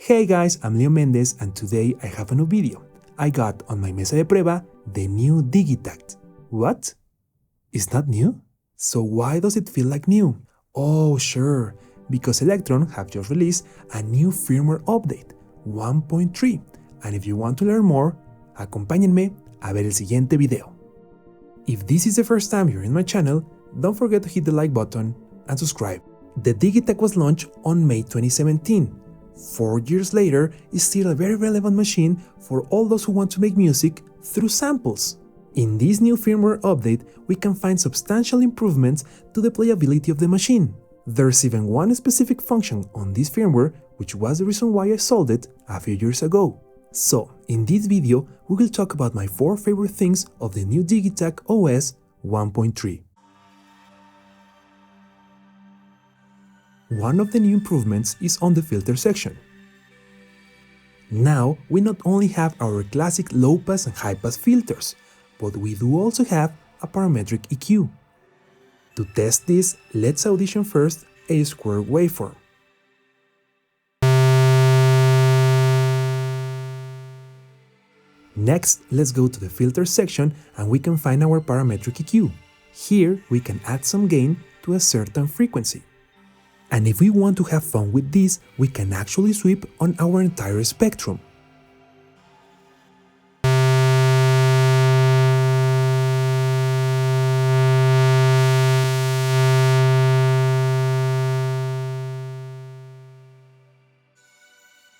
Hey guys, I'm Leo Mendez and today I have a new video. I got on my mesa de prueba the new Digitakt. What? It's not new? So why does it feel like new? Oh sure, because Elektron have just released a new firmware update, 1.3. And if you want to learn more, acompáñenme a ver el siguiente video. If this is the first time you're in my channel, don't forget to hit the like button and subscribe. The Digitakt was launched on May 2017. 4 years later, it's still a very relevant machine for all those who want to make music through samples. In this new firmware update, we can find substantial improvements to the playability of the machine. There's even one specific function on this firmware, which was the reason why I sold it a few years ago. So, in this video, we will talk about my 4 favorite things of the new Digitakt OS 1.3. One of the new improvements is on the filter section. Now, we not only have our classic low-pass and high-pass filters, but we do also have a parametric EQ. To test this, let's audition first a square waveform. Next, let's go to the filter section and we can find our parametric EQ. Here, we can add some gain to a certain frequency. And if we want to have fun with this, we can actually sweep on our entire spectrum.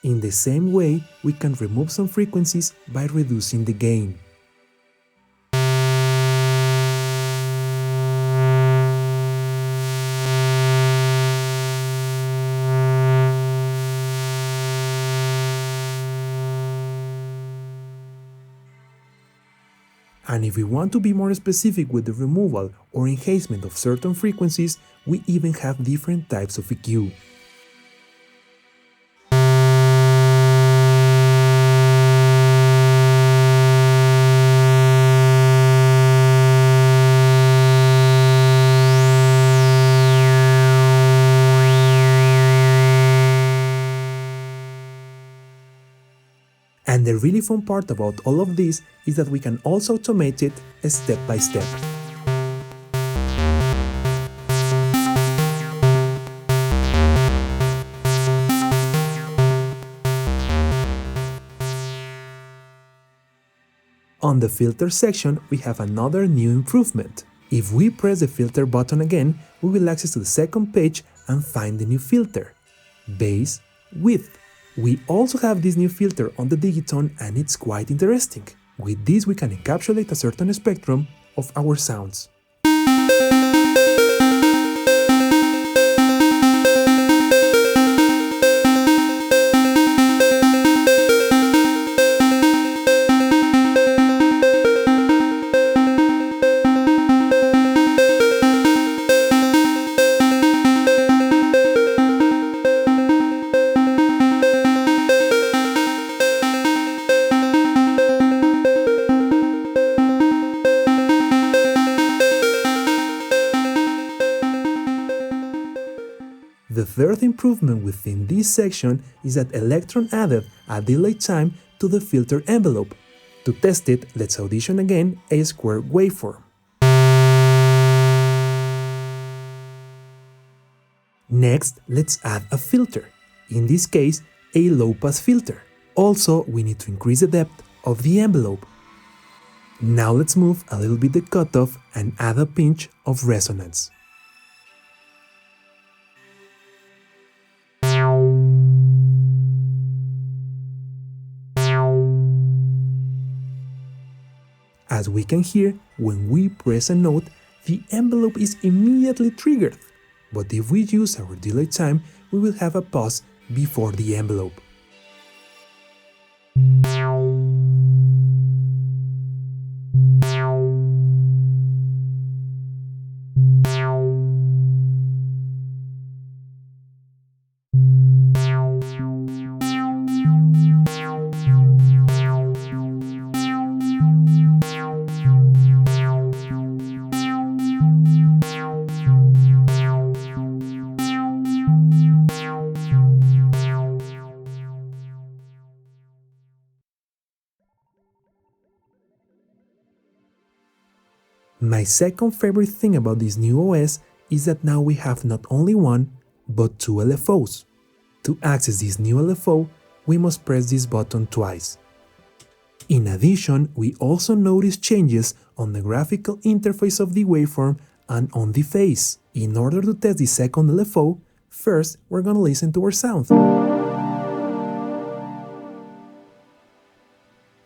In the same way, we can remove some frequencies by reducing the gain. And if we want to be more specific with the removal or enhancement of certain frequencies, we even have different types of EQ. And the really fun part about all of this is that we can also automate it step by step. On the filter section, we have another new improvement. If we press the filter button again, we will access to the second page and find the new filter, Bass Width. We also have this new filter on the Digitone and it's quite interesting. With this we can encapsulate a certain spectrum of our sounds. The third improvement within this section is that Elektron added a delay time to the filter envelope. To test it, let's audition again a square waveform. Next, let's add a filter, in this case, a low-pass filter. Also, we need to increase the depth of the envelope. Now let's move a little bit the cutoff and add a pinch of resonance. As we can hear, when we press a note, the envelope is immediately triggered. But if we use our delay time, we will have a pause before the envelope. My second favorite thing about this new OS is that now we have not only one, but two LFOs. To access this new LFO, we must press this button twice. In addition, we also notice changes on the graphical interface of the waveform and on the face. In order to test the second LFO, first we're gonna listen to our sound.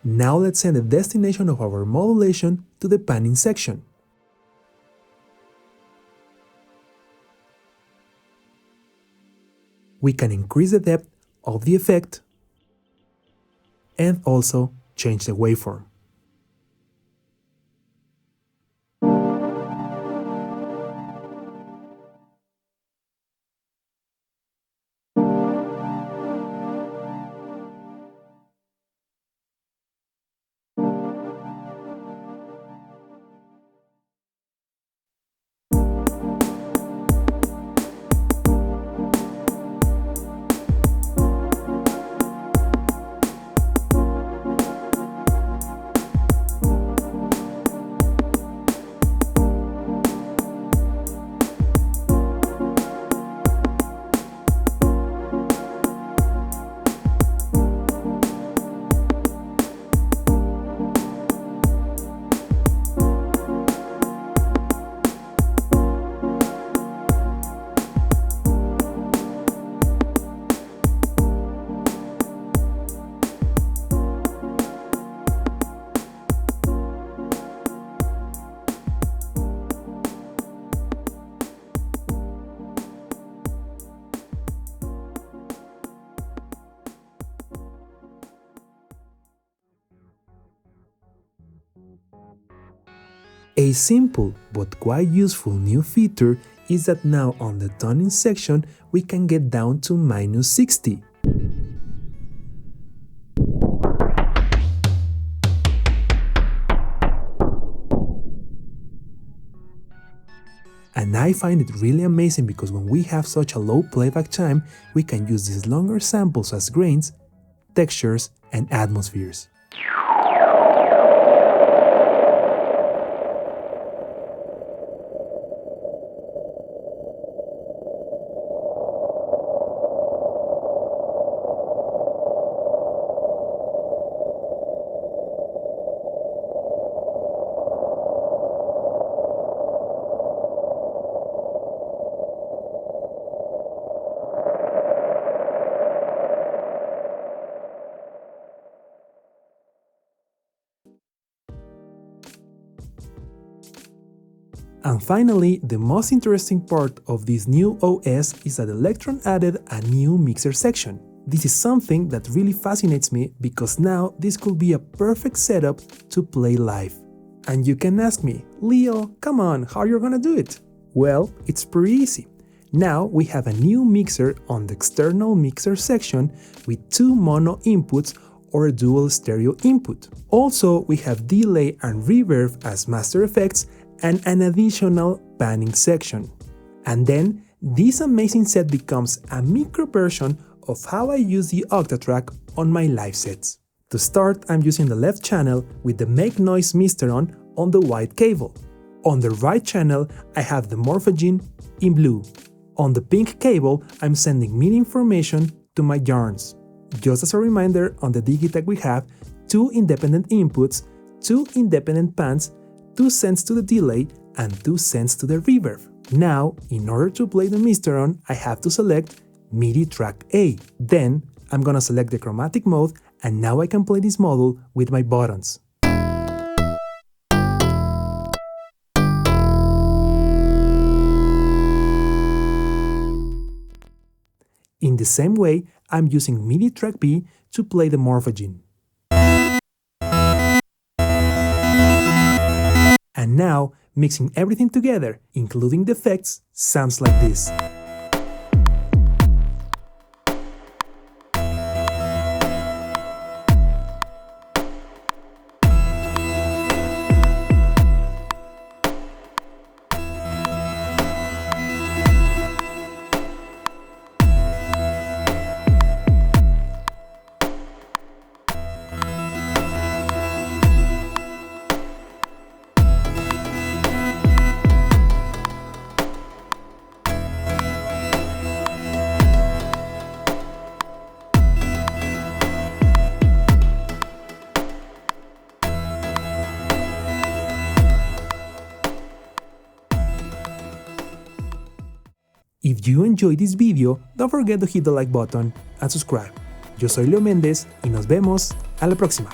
Now let's send the destination of our modulation to the panning section. We can increase the depth of the effect and also change the waveform. A simple but quite useful new feature is that now on the tuning section we can get down to -60. And I find it really amazing because when we have such a low playback time, we can use these longer samples as grains, textures, and atmospheres. And finally, the most interesting part of this new OS is that Elektron added a new mixer section. This is something that really fascinates me because now this could be a perfect setup to play live. And you can ask me, Leo, come on, how are you gonna do it? Well, it's pretty easy. Now we have a new mixer on the external mixer section with two mono inputs or a dual stereo input. Also, we have delay and reverb as master effects and an additional panning section. And then, this amazing set becomes a micro version of how I use the Octatrack on my live sets. To start, I'm using the left channel with the Make Noise Misteron on the white cable. On the right channel, I have the Morphogene in blue. On the pink cable, I'm sending MIDI information to my yarns. Just as a reminder, on the Digitakt we have 2 independent inputs, 2 independent pans, 2 cents to the delay, and 2 cents to the reverb. Now, in order to play the Misteron, I have to select MIDI track A. Then, I'm gonna select the chromatic mode, and now I can play this module with my buttons. In the same way, I'm using MIDI track B to play the Morphogene. And now, mixing everything together, including the effects, sounds like this. If you enjoyed this video, don't forget to hit the like button and subscribe. Yo soy Leo Méndez y nos vemos a la próxima.